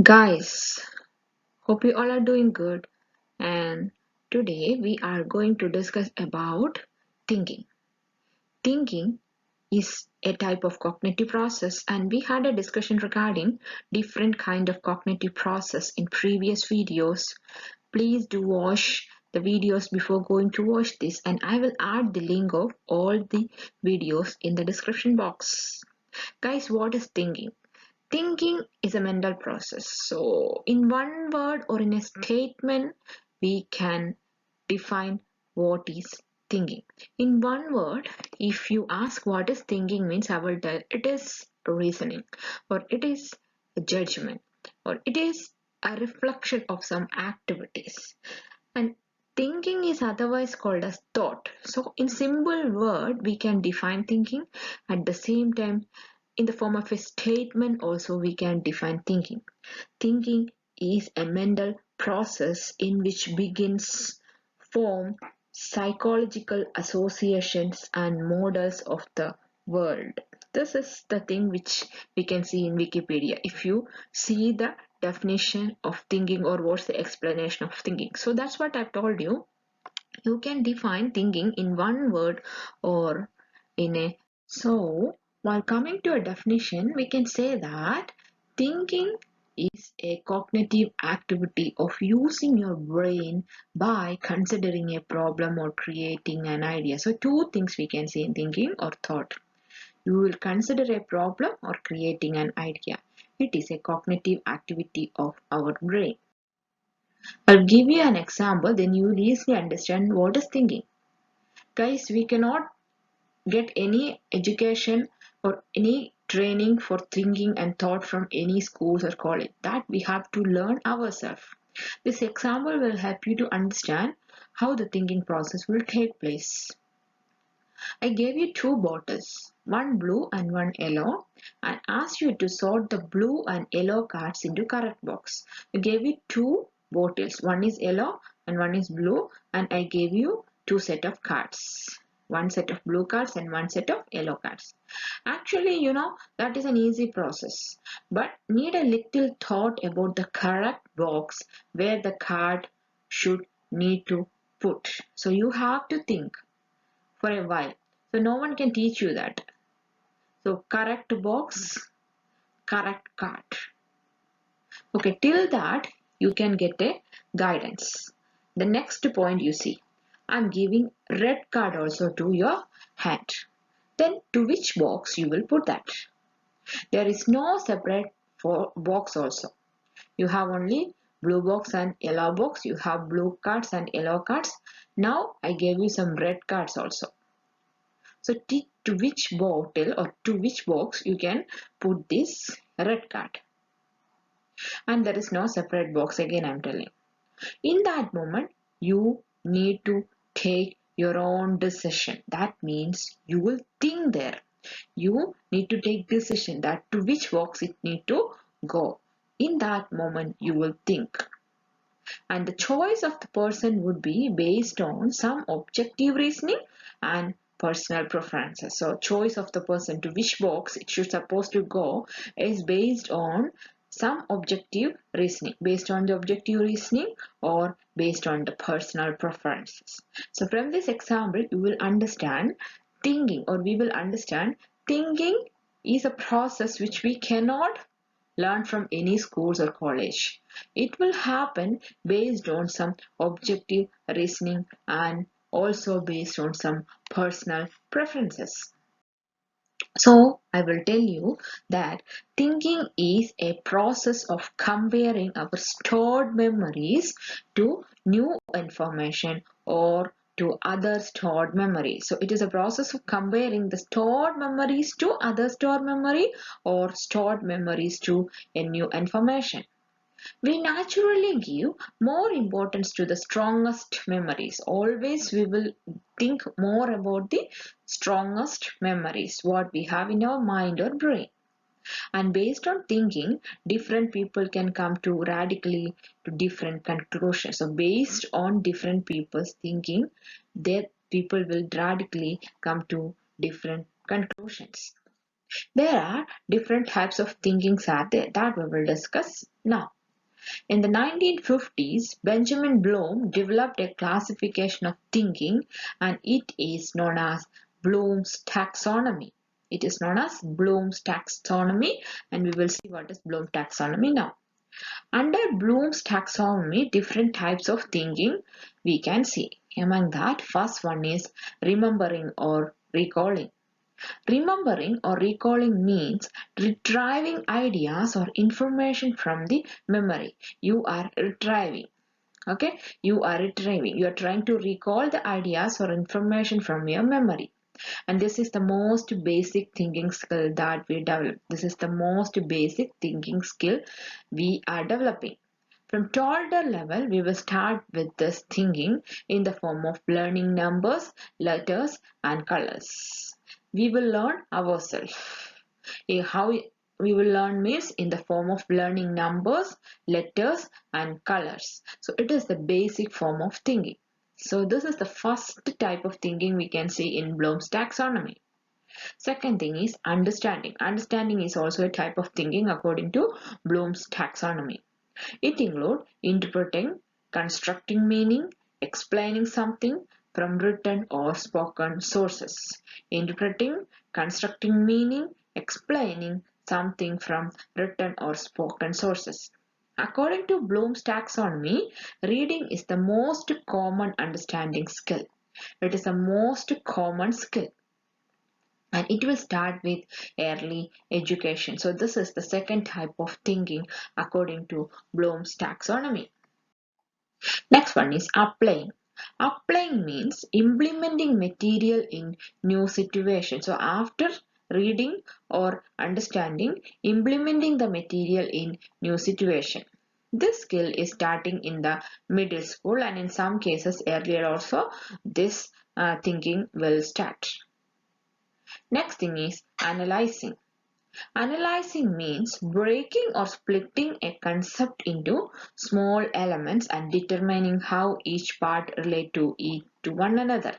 Guys, hope you all are doing good. And today we are going to discuss about thinking. Thinking is a type of cognitive process, and we had a discussion regarding different kind of cognitive process in previous videos. Please do watch the videos before going to watch this, and I will add the link of all the videos in the description box. Guys, what is thinking? Thinking is a mental process. So, in one word or in a statement, we can define what is thinking. In one word, if you ask what is thinking means, I will tell it is reasoning, or it is a judgment, or it is a reflection of some activities. And thinking is otherwise called as thought. So, in simple word, we can define thinking. At the same time, in the form of a statement also we can define thinking. Thinking is a mental process in which begins form psychological associations and models of the world. This is the thing which we can see in Wikipedia. If you see the definition of thinking or what's the explanation of thinking. So that's what I've told you. You can define thinking in one word or in a so while coming to a definition we can say that thinking is a cognitive activity of using your brain by considering a problem or creating an idea. So two things we can say in thinking or thought. You will consider a problem or creating an idea. It is a cognitive activity of our brain. I'll give you an example, then you will easily understand what is thinking. Guys, we cannot get any education or any training for thinking and thought from any schools or college. That we have to learn ourselves. This example will help you to understand how the thinking process will take place. I gave you two bottles, one blue and one yellow, and asked you to sort the blue and yellow cards into correct box. I gave you two bottles, one is yellow and one is blue, and I gave you two set of cards. One set of blue cards and one set of yellow cards. Actually, that is an easy process, but need a little thought about the correct box where the card should need to put. So you have to think for a while. So no one can teach you that. So correct box, correct card. Okay, till that you can get a guidance. The next point you see, I'm giving red card also to your hand. Then to which box you will put that. There is no separate for box also. You have only blue box and yellow box. You have blue cards and yellow cards. Now I gave you some red cards also. So to which bottle or to which box you can put this red card. And there is no separate box again, I'm telling. In that moment, you need to take your own decision. That means you will think there. You need to take decision that to which box it need to go. In that moment, you will think. And the choice of the person would be based on some objective reasoning and personal preferences. So choice of the person to which box it should supposed to go is based on some objective reasoning, based on the objective reasoning or based on the personal preferences. So from this example you will understand thinking, or we will understand thinking is a process which we cannot learn from any schools or college. It will happen based on some objective reasoning and also based on some personal preferences. So I will tell you that thinking is a process of comparing our stored memories to new information or to other stored memories. So it is a process of comparing the stored memories to other stored memory or stored memories to a new information. We naturally give more importance to the strongest memories. Always we will think more about the strongest memories, what we have in our mind or brain. And based on thinking, different people can come to radically to different conclusions. So based on different people's thinking, their people will radically come to different conclusions. There are different types of thinking are there that we will discuss now. In the 1950s, Benjamin Bloom developed a classification of thinking and it is known as Bloom's taxonomy. It is known as Bloom's taxonomy and we will see what is Bloom's taxonomy now. Under Bloom's taxonomy, different types of thinking we can see. Among that, first one is remembering or recalling. Remembering or recalling means retrieving ideas or information from the memory. You are retrieving. Okay, you are retrieving. You are trying to recall the ideas or information from your memory. And this is the most basic thinking skill that we develop. This is the most basic thinking skill we are developing. From toddler level, we will start with this thinking in the form of learning numbers, letters, and colors. We will learn ourselves. How we will learn means in the form of learning numbers, letters, and colors. So it is the basic form of thinking. So this is the first type of thinking we can see in Bloom's taxonomy. Second thing is understanding. Understanding is also a type of thinking according to Bloom's taxonomy. It includes interpreting, constructing meaning, explaining something from written or spoken sources. Interpreting, constructing meaning, explaining something from written or spoken sources. According to Bloom's taxonomy, reading is the most common understanding skill. It is the most common skill and it will start with early education. So this is the second type of thinking according to Bloom's taxonomy. Next one is applying. Applying means implementing material in new situations. So after reading or understanding, implementing the material in new situation. This skill is starting in the middle school and in some cases earlier also this thinking will start. Next thing is analyzing. Analyzing means breaking or splitting a concept into small elements and determining how each part relate to one another.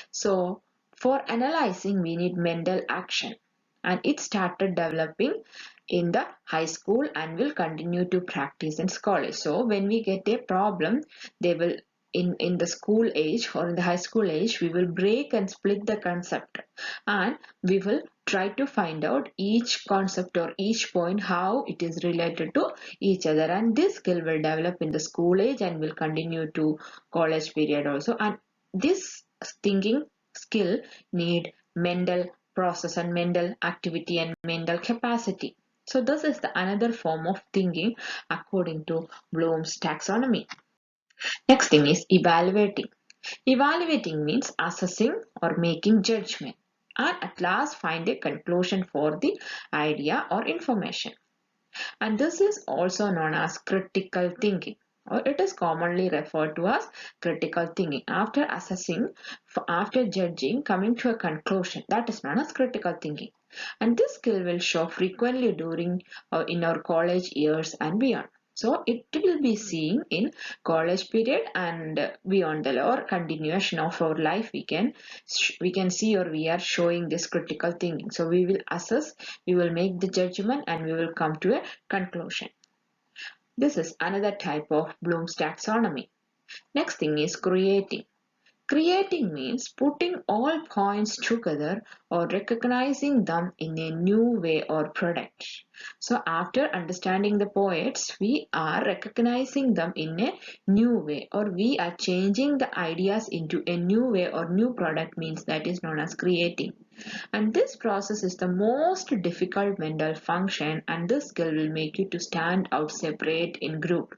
So for analyzing we need mental action and it started developing in the high school and will continue to practice in college. So when we get a problem, they will in the school age or in the high school age, we will break and split the concept and we will try to find out each concept or each point how it is related to each other, and this skill will develop in the school age and will continue to college period also. And this thinking skill need mental process and mental activity and mental capacity. So this is the another form of thinking according to Bloom's taxonomy. Next thing is evaluating. Evaluating means assessing or making judgment and at last find a conclusion for the idea or information. And this is also known as critical thinking, or it is commonly referred to as critical thinking. After assessing, after judging, coming to a conclusion, that is known as critical thinking. And this skill will show frequently during in our college years and beyond. So it will be seen in college period and beyond the or continuation of our life. We can see or we are showing this critical thinking. So we will assess, we will make the judgment, and we will come to a conclusion. This is another type of Bloom's taxonomy. Next thing is creating. Creating means putting all points together or recognizing them in a new way or product. So after understanding the poets, we are recognizing them in a new way, or we are changing the ideas into a new way or new product, means that is known as creating. And this process is the most difficult mental function, and this skill will make you to stand out separate in group,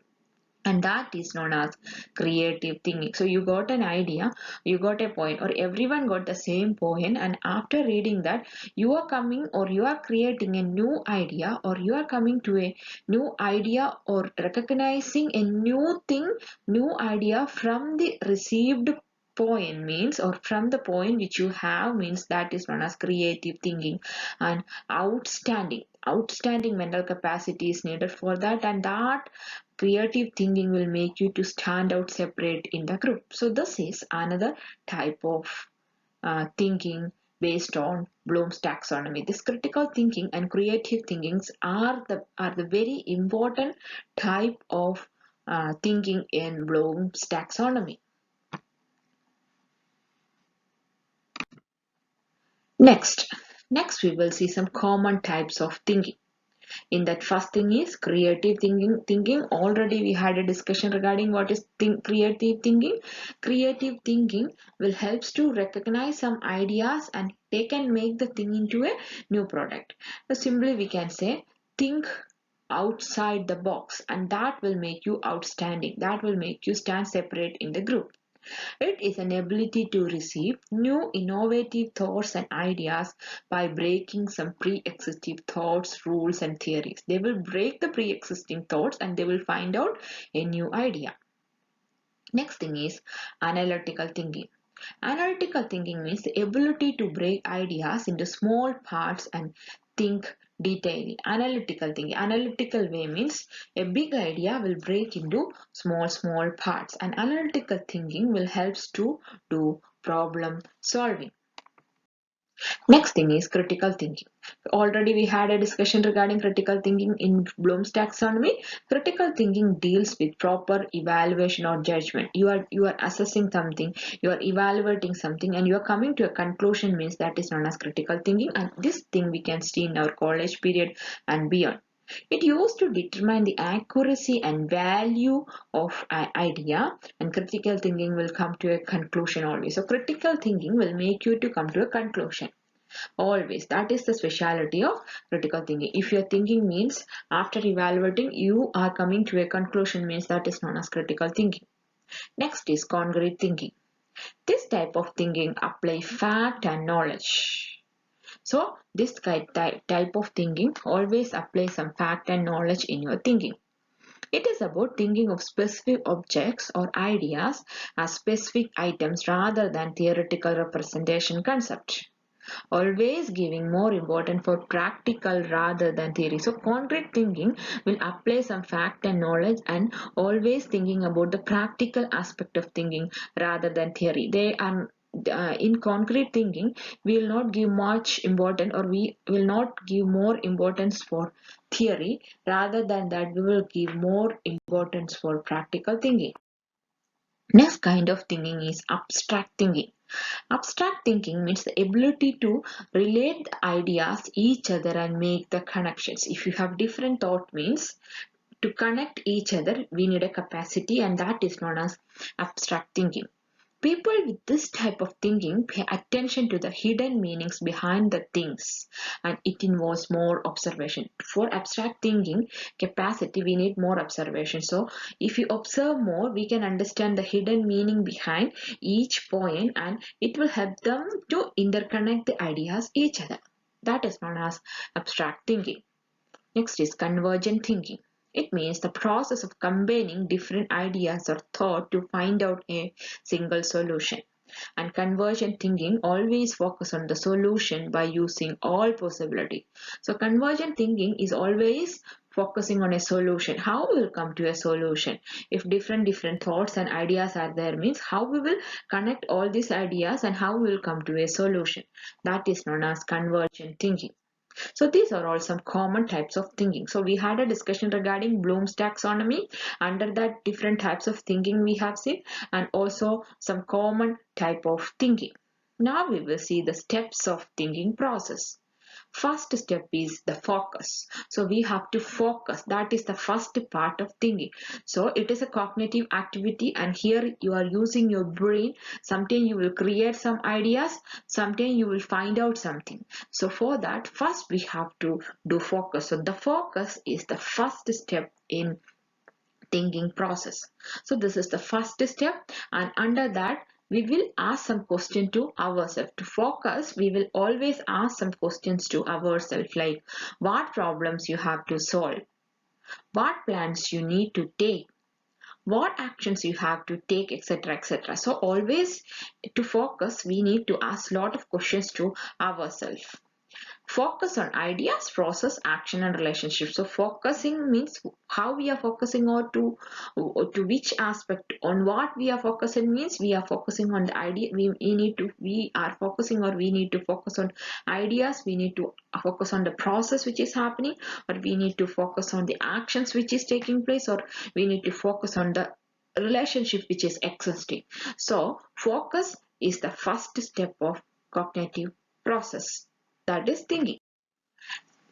and that is known as creative thinking. So you got an idea, you got a point, or everyone got the same point, and after reading that you are coming or you are creating a new idea, or you are coming to a new idea or recognizing a new thing, new idea from the received point, means or from the point which you have, means that is known as creative thinking. And outstanding mental capacity is needed for that, and that creative thinking will make you to stand out separate in the group. So this is another type of thinking based on Bloom's taxonomy. This critical thinking and creative thinkings are the very important type of thinking in Bloom's taxonomy. Next we will see some common types of thinking. In that, first thing is creative thinking. Already we had a discussion regarding what is creative thinking. Creative thinking will helps to recognize some ideas and they can make the thing into a new product. So simply we can say think outside the box, and that will make you outstanding, that will make you stand separate in the group. It is an ability to receive new innovative thoughts and ideas by breaking some pre-existing thoughts, rules and theories. They will break the pre-existing thoughts and they will find out a new idea. Next thing is analytical thinking. Analytical thinking means the ability to break ideas into small parts and think detailing. Analytical thinking. Analytical way means a big idea will break into small parts, and analytical thinking will helps to do problem solving. Next thing is critical thinking. Already we had a discussion regarding critical thinking in Bloom's taxonomy. Critical thinking deals with proper evaluation or judgment. You are assessing something, you are evaluating something, and you are coming to a conclusion, means that is known as critical thinking. And this thing we can see in our college period and beyond. It used to determine the accuracy and value of an idea, and critical thinking will come to a conclusion always. So critical thinking will make you to come to a conclusion always. That is the speciality of critical thinking. If your thinking means after evaluating you are coming to a conclusion, means that is known as critical thinking. Next is concrete thinking. This type of thinking apply fact and knowledge. So this type of thinking always apply some fact and knowledge in your thinking. It is about thinking of specific objects or ideas as specific items rather than theoretical representation concept. Always giving more importance for practical rather than theory. So concrete thinking will apply some fact and knowledge and always thinking about the practical aspect of thinking rather than theory. They are in concrete thinking, we will not give much importance, or we will not give more importance for theory. Rather than that, we will give more importance for practical thinking. Next kind of thinking is abstract thinking. Abstract thinking means the ability to relate the ideas each other and make the connections. If you have different thought, means to connect each other we need a capacity, and that is known as abstract thinking. People with this type of thinking pay attention to the hidden meanings behind the things, and it involves more observation. For abstract thinking capacity, we need more observation. So if you observe more, we can understand the hidden meaning behind each point, and it will help them to interconnect the ideas each other. That is known as abstract thinking. Next is convergent thinking. It means the process of combining different ideas or thought to find out a single solution. And convergent thinking always focus on the solution by using all possibility. So convergent thinking is always focusing on a solution. How we will come to a solution? If different thoughts and ideas are there, means how we will connect all these ideas and how we will come to a solution. That is known as convergent thinking. So these are all some common types of thinking. So we had a discussion regarding Bloom's taxonomy. Under that, different types of thinking we have seen, and also some common type of thinking. Now we will see the steps of thinking process. First step is the focus. So we have to focus. That is the first part of thinking. So it is a cognitive activity, and here you are using your brain. Sometimes you will create some ideas, sometimes you will find out something. So for that, first we have to do focus. So the focus is the first step in thinking process. So this is the first step, and under that we will ask some question to ourselves. To focus, we will always ask some questions to ourselves, like what problems you have to solve, what plans you need to take, what actions you have to take, etc, etc. So always to focus we need to ask lot of questions to ourselves. Focus on ideas, process, action, and relationships. So focusing means how we are focusing, or to which aspect, on what we are focusing means we are focusing on the idea. We are focusing, or we need to focus on ideas. We need to focus on the process which is happening, or we need to focus on the actions which is taking place, or we need to focus on the relationship which is existing. So focus is the first step of cognitive process, that is thinking.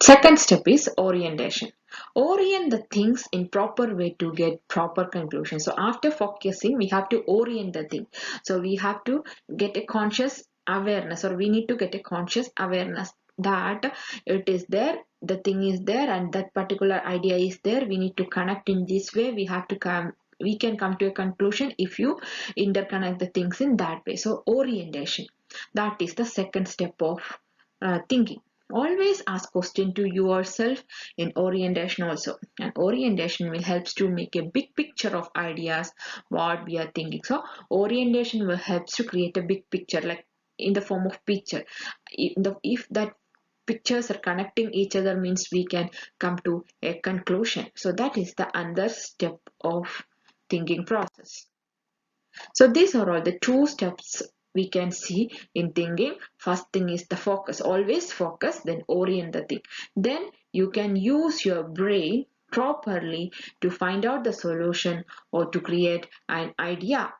Second step is orientation. Orient the things in proper way to get proper conclusion. So after focusing, we have to orient the thing. So we have to get a conscious awareness, or we need to get a conscious awareness that it is there, the thing is there, and that particular idea is there. We need to connect in this way. We can come to a conclusion if you interconnect the things in that way. So orientation, that is the second step of thinking. Always ask question to yourself in orientation also, and orientation will helps to make a big picture of ideas what we are thinking. So orientation will helps to create a big picture, like in the form of picture. If that pictures are connecting each other means we can come to a conclusion. So that is the another step of thinking process. So these are all the two steps we can see in thinking. First thing is the focus. Always focus, then orient the thing. Then you can use your brain properly to find out the solution or to create an idea.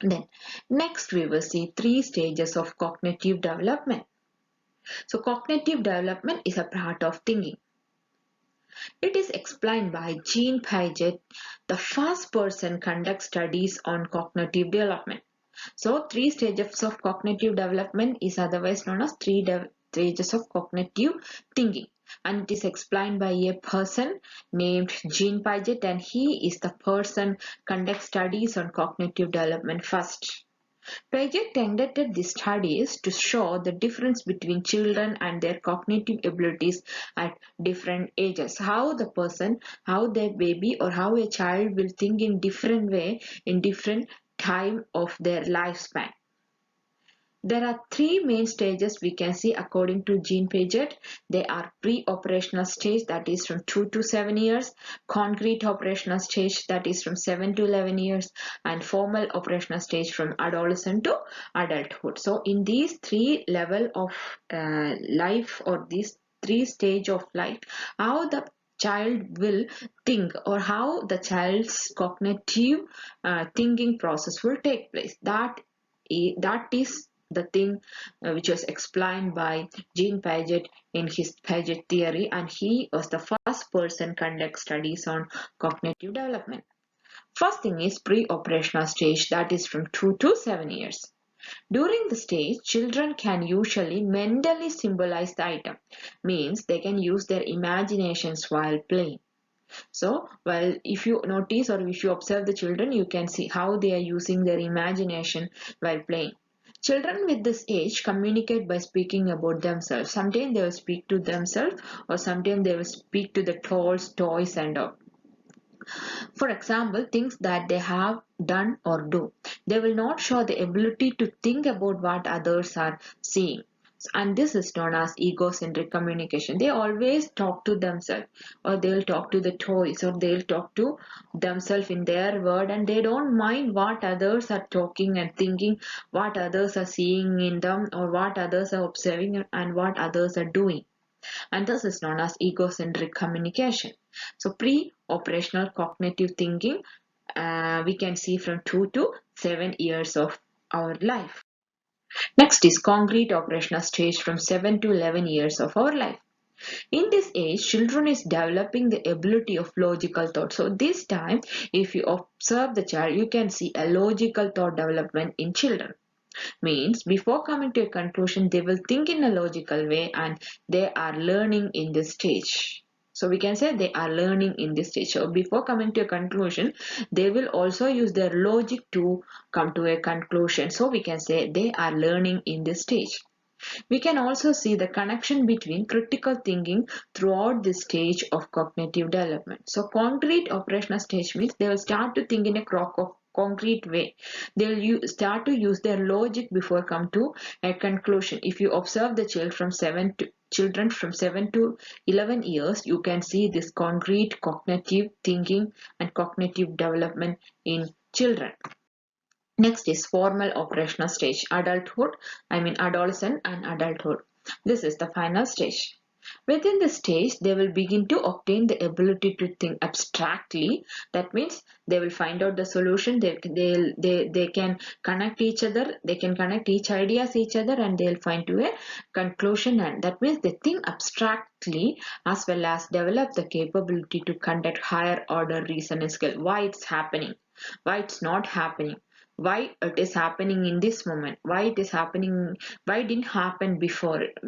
Then next we will see three stages of cognitive development. So cognitive development is a part of thinking. It is explained by Jean Piaget, the first person conduct studies on cognitive development. So three stages of cognitive development is otherwise known as stages of cognitive thinking, and it is explained by a person named Jean Piaget, and he is the person conduct studies on cognitive development first. Piaget conducted these studies to show the difference between children and their cognitive abilities at different ages. How their baby or how a child will think in different way in different time of their lifespan. There are three main stages we can see according to Jean Piaget. They are pre-operational stage, that is from 2 to 7 years, concrete operational stage, that is from 7 to 11 years, and formal operational stage from adolescent to adulthood. So in these three level of life, or these three stage of life, how the child will think, or how the child's cognitive thinking process will take place, that is the thing which was explained by Jean Piaget in his Piaget theory, and he was the first person conduct studies on cognitive development. First thing is pre-operational stage, that is from 2 to 7 years. During the stage, children can usually mentally symbolize the item, means they can use their imaginations while playing. So, well, if you notice or if you observe the children, you can see how they are using their imagination while playing. Children with this age communicate by speaking about themselves. Sometimes they will speak to themselves, or sometimes they will speak to the toys and all. For example, things that they have done or do. They will not show the ability to think about what others are seeing. And this is known as egocentric communication. They always talk to themselves, or they'll talk to the toys, or they'll talk to themselves in their word, and they don't mind what others are talking and thinking, what others are seeing in them, or what others are observing, and what others are doing. And this is known as egocentric communication. So pre-operational cognitive thinking we can see from 2 to 7 years of our life. Next is concrete operational stage from 7 to 11 years of our life. In this age, children is developing the ability of logical thought. So this time, if you observe the child, you can see a logical thought development in children. Means before coming to a conclusion, they will think in a logical way, and they are learning in this stage. So we can say they are learning in this stage. So before coming to a conclusion, they will also use their logic to come to a conclusion. So we can say they are learning in this stage. We can also see the connection between critical thinking throughout this stage of cognitive development. So concrete operational stage means they will start to think in a concrete way. They'll start to use their logic before come to a conclusion. If you observe the children from 7 to 11 years, you can see this concrete cognitive thinking and cognitive development in children. Next is formal operational stage, adolescent and adulthood. This is the final stage. Within this stage, they will begin to obtain the ability to think abstractly. That means they will find out the solution. They can connect each other. They can connect each ideas each other, and they'll find to a conclusion. And that means they think abstractly as well as develop the capability to conduct higher order reasoning skill. Why it's happening? Why it's not happening? Why it is happening in this moment? Why it is happening? Why it didn't happen before it?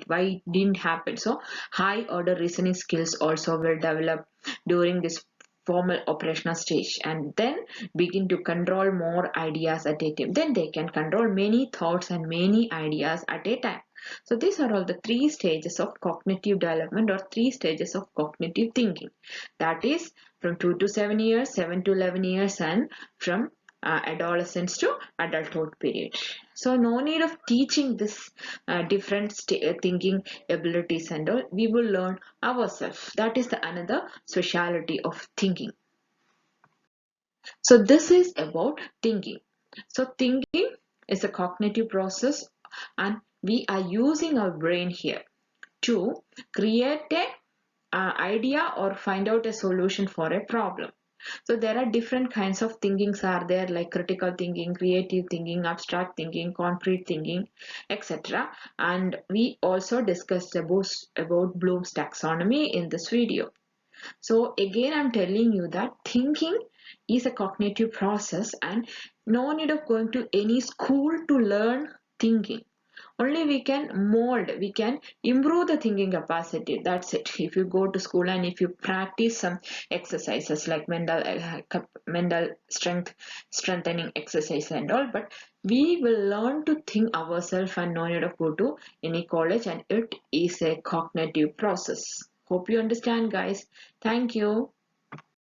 Why it didn't happen? So high order reasoning skills also will develop during this formal operational stage, and then begin to control more ideas at a time. Then they can control many thoughts and many ideas at a time. So these are all the three stages of cognitive development, or three stages of cognitive thinking. That is from 2 to 7 years, 7 to 11 years, and from adolescence to adulthood period. So no need of teaching this different thinking abilities and all. We will learn ourselves. That is the another speciality of thinking. So this is about thinking. So thinking is a cognitive process, and we are using our brain here to create a idea or find out a solution for a problem. So there are different kinds of thinkings are there, like critical thinking, creative thinking, abstract thinking, concrete thinking, etc. And we also discussed about Bloom's taxonomy in this video. So again, I'm telling you that thinking is a cognitive process, and no need of going to any school to learn thinking. Only we can mold, we can improve the thinking capacity. That's it. If you go to school and if you practice some exercises like mental strengthening exercise and all, but we will learn to think ourselves and no need of go to any college, and it is a cognitive process. Hope you understand, guys. Thank you.